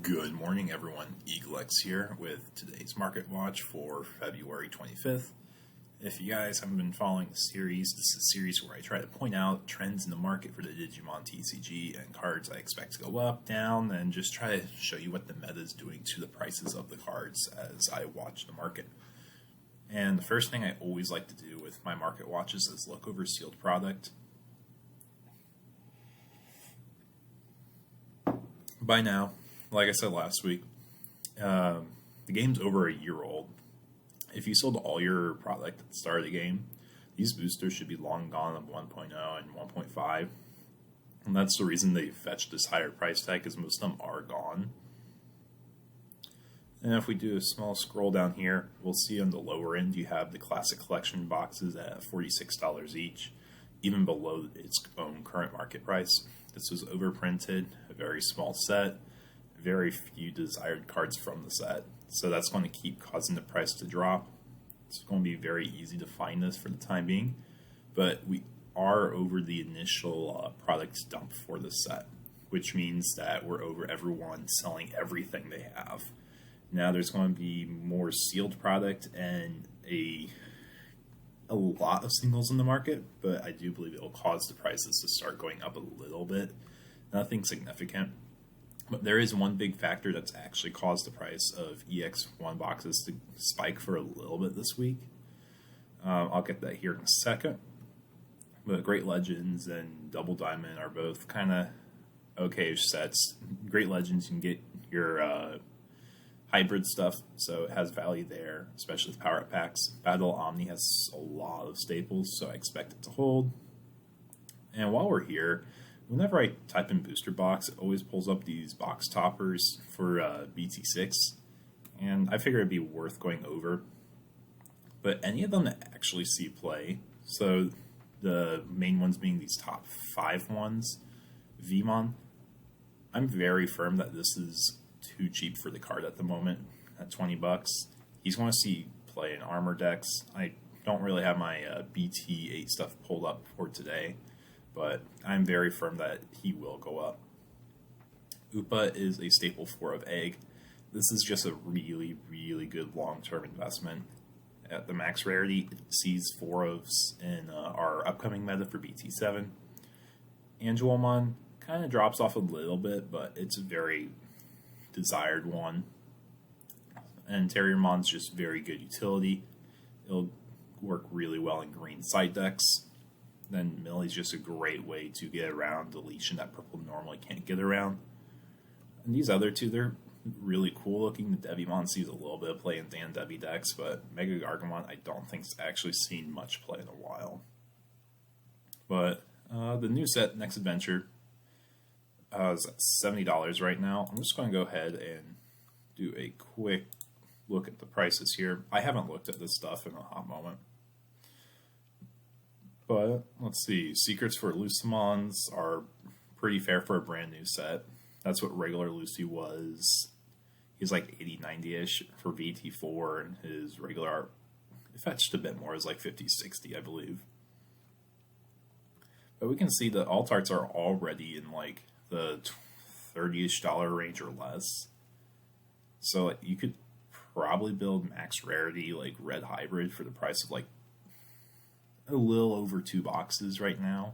Good morning, everyone. EagleX here with today's Market Watch for February 25th. If you guys haven't been following the series, this is a series where I try to point out trends in the market for the Digimon TCG and cards I expect to go up, down, and just try to show you what the meta is doing to the prices of the cards as I watch the market. And the first thing I always like to do with my Market Watches is look over sealed product. By now, like I said last week, the game's over a year old. If you sold all your product at the start of the game, these boosters should be long gone of 1.0 and 1.5. And that's the reason they fetched this higher price tag, because most of them are gone. And if we do a small scroll down here, we'll see on the lower end you have the classic collection boxes at $46 each, even below its own current market price. This was overprinted, a very small set, very few desired cards from the set. So that's going to keep causing the price to drop. It's going to be very easy to find this for the time being, but we are over the initial product dump for the set, which means that we're over everyone selling everything they have. Now there's going to be more sealed product and a lot of singles in the market, but I do believe it will cause the prices to start going up a little bit. Nothing significant, but there is one big factor that's actually caused the price of EX1 boxes to spike for a little bit this week. I'll get that here in a second. But Great Legends and Double Diamond are both kind of okay sets. Great Legends, you can get your hybrid stuff, so it has value there, especially with power-up packs. Battle Omni has a lot of staples, so I expect it to hold. And while we're here, whenever I type in booster box, it always pulls up these box toppers for BT6, and I figure it'd be worth going over. But any of them that actually see play, so the main ones being these top 5 ones, Vmon, I'm very firm that this is too cheap for the card at the moment at $20. He's going to see play in armor decks. I don't really have my BT8 stuff pulled up for today, but I'm very firm that he will go up. Upa is a staple 4 of egg. This is just a really, really good long-term investment. At the max rarity, it sees 4 ofs in our upcoming meta for BT7. Angelomon kind of drops off a little bit, but it's a very desired one. And Terriermon's just very good utility. It'll work really well in green side decks. Then Millie's just a great way to get around deletion that purple normally can't get around. And these other two, they're really cool looking. The Devimon sees a little bit of play in Dan Debbie decks, but Mega Gargamon I don't think's actually seen much play in a while. But the new set, Next Adventure, is at $70 right now. I'm just going to go ahead and do a quick look at the prices here. I haven't looked at this stuff in a hot moment. But let's see, secrets for Lilithmonds are pretty fair for a brand new set. That's what regular Lucy was. He's like 80, 90-ish for VT4, and his regular art fetched a bit more, is like 50, 60, I believe. But we can see that alt arts are already in like the $30-ish range or less. So like, you could probably build max rarity like red hybrid for the price of like a little over 2 boxes right now.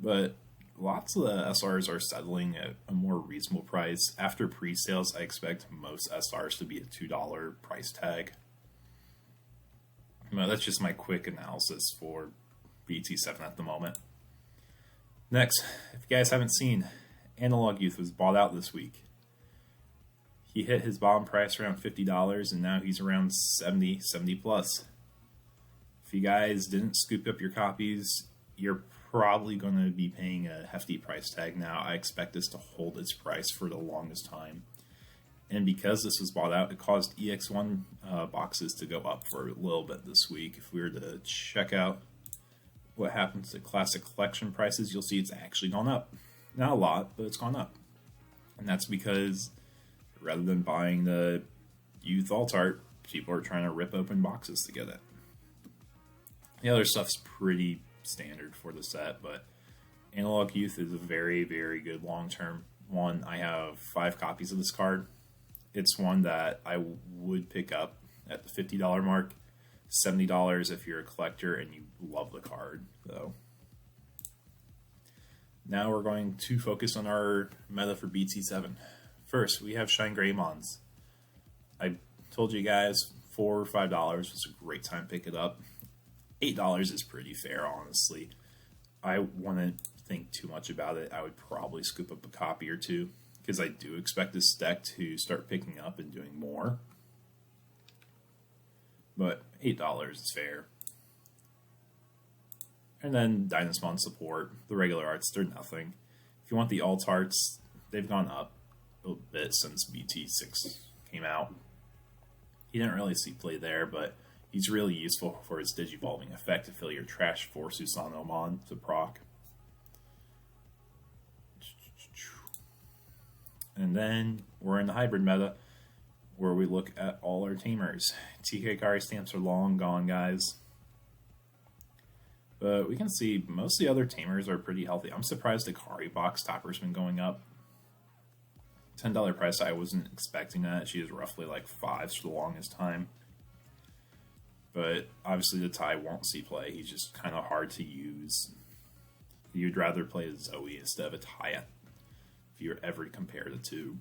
But lots of the SRs are settling at a more reasonable price. After pre-sales, I expect most SRs to be a $2 price tag. Well, that's just my quick analysis for BT7 at the moment. Next, if you guys haven't seen, Analog Youth was bought out this week. He hit his bottom price around $50, and now he's around 70 plus. If you guys didn't scoop up your copies, you're probably going to be paying a hefty price tag now. I expect this to hold its price for the longest time. And because this was bought out, it caused EX1 boxes to go up for a little bit this week. If we were to check out what happens to classic collection prices, you'll see it's actually gone up. Not a lot, but it's gone up. And that's because rather than buying the youth alt art, people are trying to rip open boxes to get it. The other stuff's pretty standard for the set, but Analog Youth is a very, very good long-term One, I have 5 copies of this card. It's one that I would pick up at the $50 mark, $70 if you're a collector and you love the card, though. Now we're going to focus on our meta for BT7. First, we have Shine Gaimons. I told you guys $4 or $5 was a great time to pick it up. $8 is pretty fair, honestly. I wouldn't think too much about it. I would probably scoop up a copy or two, because I do expect this deck to start picking up and doing more. But $8 is fair. And then Dynasmon support, the regular arts, they're nothing. If you want the alt arts, they've gone up a bit since BT6 came out. He didn't really see play there, but he's really useful for his Digivolving effect to fill your trash for Susanomon to proc. And then we're in the hybrid meta, where we look at all our tamers. TK Kari stamps are long gone, guys. But we can see most of the other tamers are pretty healthy. I'm surprised the Kari box topper's been going up. $10 price, I wasn't expecting that. She is roughly like 5s for the longest time. But obviously the Tai won't see play. He's just kind of hard to use. You'd rather play a Zoe instead of a Tai if you ever compare the two.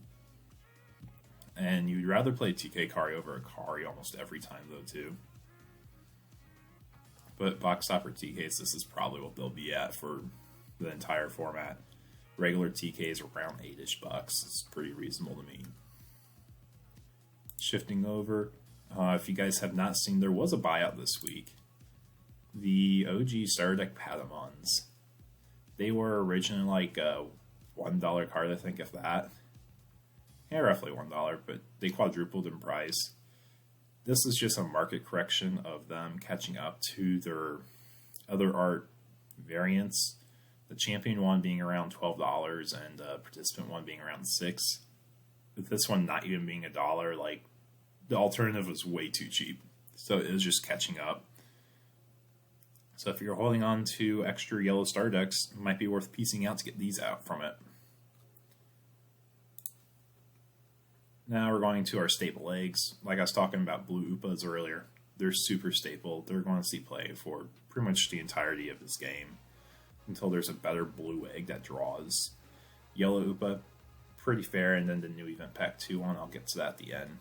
And you'd rather play TK Kari over a Kari almost every time though too. But box topper TKs, this is probably what they'll be at for the entire format. Regular TKs around $8-ish bucks. It's pretty reasonable to me. Shifting over, if you guys have not seen, there was a buyout this week. The OG Starter Deck Patamons. They were originally like a $1 card, I think, if that. Yeah, roughly $1, but they quadrupled in price. This is just a market correction of them catching up to their other art variants. The champion one being around $12 and the participant one being around $6. With this one not even being $1, like the alternative was way too cheap. So it was just catching up. So if you're holding on to extra yellow star decks, it might be worth piecing out to get these out from it. Now we're going to our staple eggs. Like I was talking about blue Upas earlier, they're super staple. They're going to see play for pretty much the entirety of this game until there's a better blue egg that draws. Yellow Upa, pretty fair, and then the new event pack 2 one, I'll get to that at the end.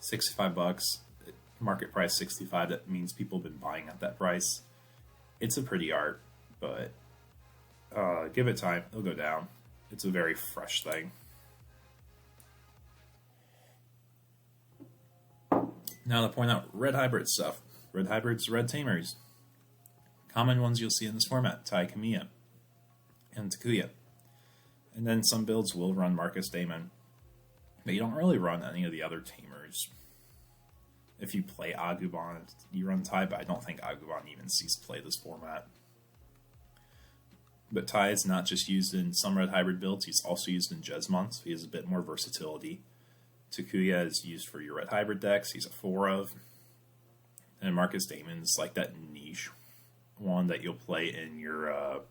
$65, market price 65. That means people have been buying at that price. It's a pretty art, but give it time, it'll go down. It's a very fresh thing. Now to point out red hybrid stuff. Red hybrids, red tamers. Common ones you'll see in this format, Tai Kamiya and Takuya. And then some builds will run Marcus Daemon, but you don't really run any of the other tamers. If you play Agumon, you run Tai, but I don't think Agumon even sees play this format. But Tai is not just used in some red hybrid builds, he's also used in Jesmond, so he has a bit more versatility. Takuya is used for your red hybrid decks, he's a 4 of. And Marcus Daemon is like that niche one that you'll play in your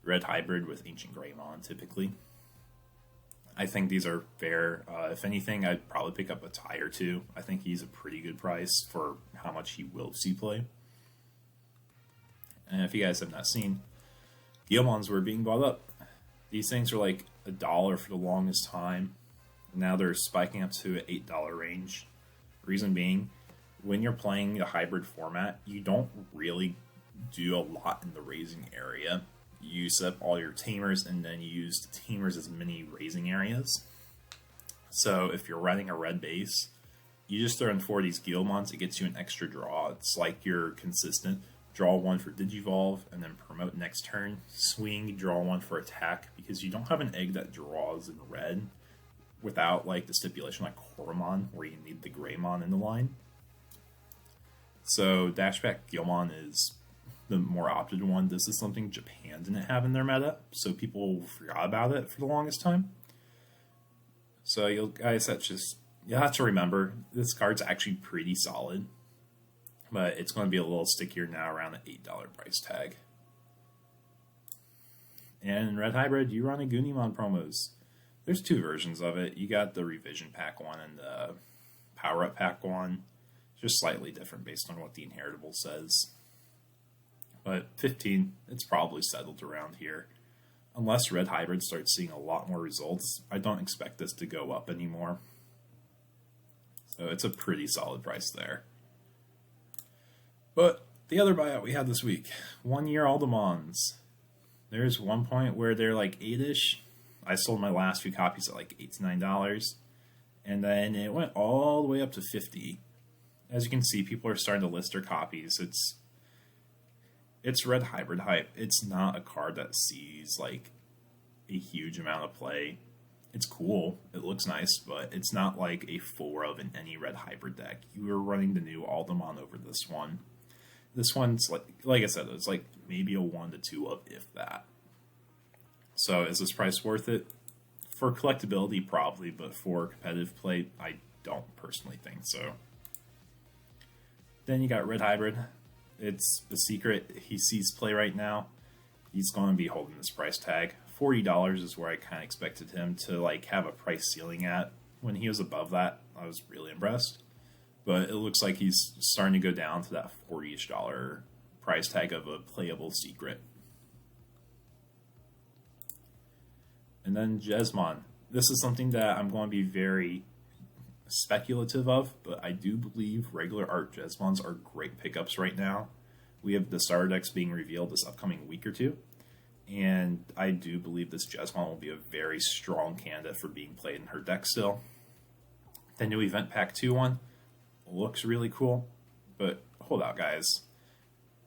red hybrid with Ancient Gaimon typically. I think these are fair. If anything, I'd probably pick up a Tai or two. I think he's a pretty good price for how much he will see play. And if you guys have not seen, Gaimons were being bought up. These things were like $1 for the longest time. Now they're spiking up to an $8 range. Reason being, when you're playing the hybrid format, you don't really do a lot in the raising area. You set up all your tamers and then you use the tamers as mini raising areas. So if you're running a red base, you just throw in 4 of these Gaimons, it gets you an extra draw. It's like you're consistent. Draw 1 for Digivolve and then promote next turn. Swing, draw 1 for attack, because you don't have an egg that draws in red without like the stipulation like Koromon, where you need the Greymon in the line. So Dashback Gaimon is the more opted one. This is something Japan didn't have in their meta, so people forgot about it for the longest time. So you'll have to remember this card's actually pretty solid, but it's going to be a little stickier now around the $8 price tag. And in Red Hybrid, you run a Digimon Promos. There's two versions of it. You got the revision pack one and the power up pack one. Just slightly different based on what the inheritable says. But 15, it's probably settled around here. Unless Red Hybrid starts seeing a lot more results, I don't expect this to go up anymore. So it's a pretty solid price there. But the other buyout we had this week, 1 year Digimons. There's one point where they're like 8-ish. I sold my last few copies at like $8 to $9. And then it went all the way up to 50. As you can see, people are starting to list their copies. It's Red Hybrid hype. It's not a card that sees like a huge amount of play. It's cool. It looks nice, but it's not like a full of in any Red Hybrid deck. You are running the new Digimon over this one. This one's like I said, it's like maybe a 1 to 2 of if that. So is this price worth it? For collectability, probably, but for competitive play, I don't personally think so. Then you got Red Hybrid. It's the secret. He sees play right now. He's going to be holding this price tag. $40 is where I kind of expected him to like have a price ceiling at. When he was above that, I was really impressed. But it looks like he's starting to go down to that $40-ish price tag of a playable secret. And then Jesmond. This is something that I'm going to be very speculative of, but I do believe regular art Jesmonds are great pickups right now. We have the starter decks being revealed this upcoming week or two, and I do believe this Jesmond will be a very strong candidate for being played in her deck still. The new Event Pack 2 one looks really cool, but hold out, guys.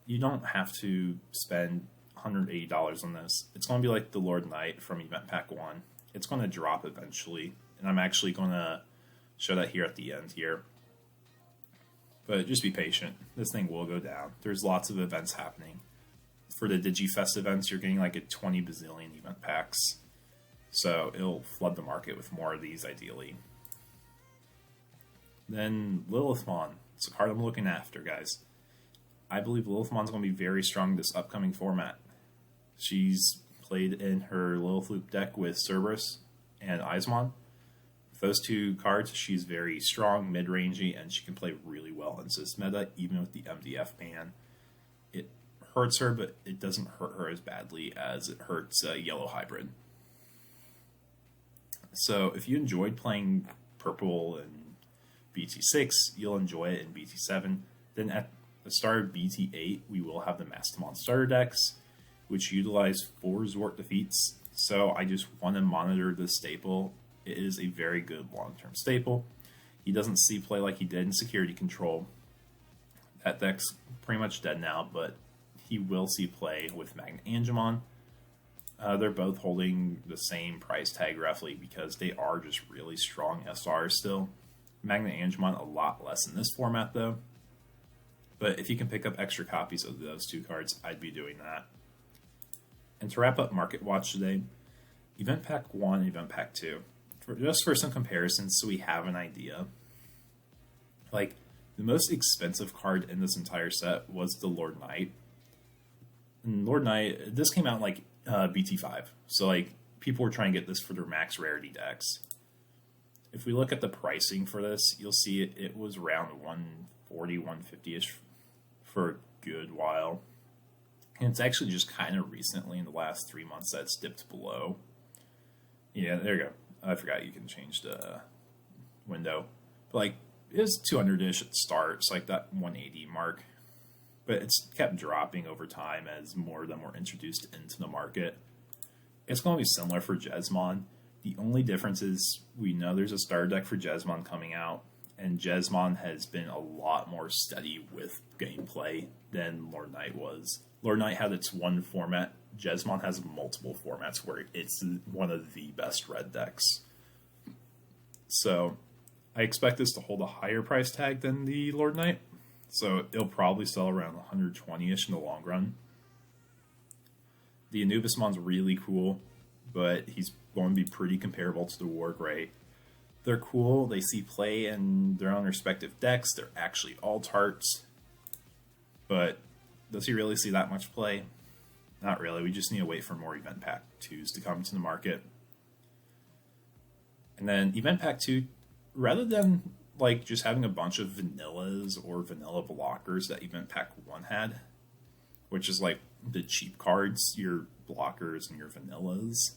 You don't have to spend $180 on this. It's going to be like the Lord Knight from Event Pack 1. It's going to drop eventually, and I'm actually going to show that here at the end here. But just be patient. This thing will go down. There's lots of events happening. For the DigiFest events, you're getting like a 20 bazillion event packs. So it'll flood the market with more of these, ideally. Then Lilithmond. It's a card I'm looking after, guys. I believe Lilithmond's going to be very strong this upcoming format. She's played in her Lilithloop deck with Cerberus and Ismon. With those two cards, she's very strong, mid-rangey, and she can play really well in this meta, even with the MDF ban. It hurts her, but it doesn't hurt her as badly as it hurts Yellow Hybrid. So if you enjoyed playing Purple and BT6, you'll enjoy it in BT7. Then at the start of BT8, we will have the Mastermind starter decks, which utilize 4 Zort defeats. So I just want to monitor this staple. It is a very good long-term staple. He doesn't see play like he did in Security Control. That deck's pretty much dead now, but he will see play with Magna Angemon. They're both holding the same price tag roughly because they are just really strong SRs still. Magna Angemon a lot less in this format though. But if you can pick up extra copies of those two cards, I'd be doing that. And to wrap up MarketWatch today, Event Pack 1 and Event Pack 2. Just for some comparisons so we have an idea. Like, the most expensive card in this entire set was the Lord Knight. And Lord Knight, this came out in like BT5. So like, people were trying to get this for their max rarity decks. If we look at the pricing for this, you'll see it was around 140, 150-ish for a good while. And it's actually just kind of recently in the last 3 months that it's dipped below. Yeah, there you go. I forgot you can change the window. But like, it was 200-ish at the start. It's like that 180 mark. But it's kept dropping over time as more of them were introduced into the market. It's going to be similar for Jesmond. The only difference is we know there's a starter deck for Jesmond coming out, and Jesmond has been a lot more steady with gameplay than Lord Knight was. Lord Knight had its one format. Jesmond has multiple formats where it's one of the best red decks. So I expect this to hold a higher price tag than the Lord Knight. So it'll probably sell around 120-ish in the long run. The Anubismon's really cool, but he's going to be pretty comparable to the War Grey. They're cool, they see play in their own respective decks, they're actually alt-arts, but does he really see that much play? Not really, we just need to wait for more Event Pack 2s to come to the market. And then Event Pack 2, rather than like just having a bunch of vanillas or vanilla blockers that Event Pack 1 had, which is like the cheap cards, your blockers and your vanillas,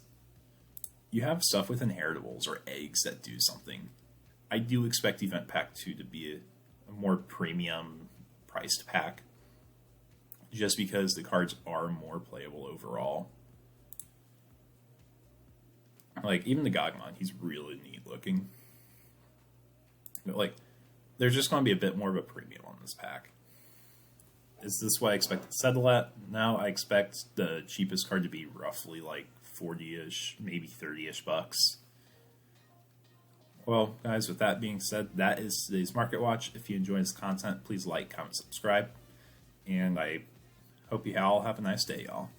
you have stuff with inheritables or eggs that do something. I do expect Event Pack 2 to be a more premium priced pack, just because the cards are more playable overall. Like, even the Gaimon, he's really neat looking. But, like, there's just going to be a bit more of a premium on this pack. Is this what I expected to settle at? Now I expect the cheapest card to be roughly like 40-ish, maybe 30-ish bucks. Well, guys, with that being said, that is today's Market Watch. If you enjoy this content, please like, comment, subscribe. And I hope you all have a nice day, y'all.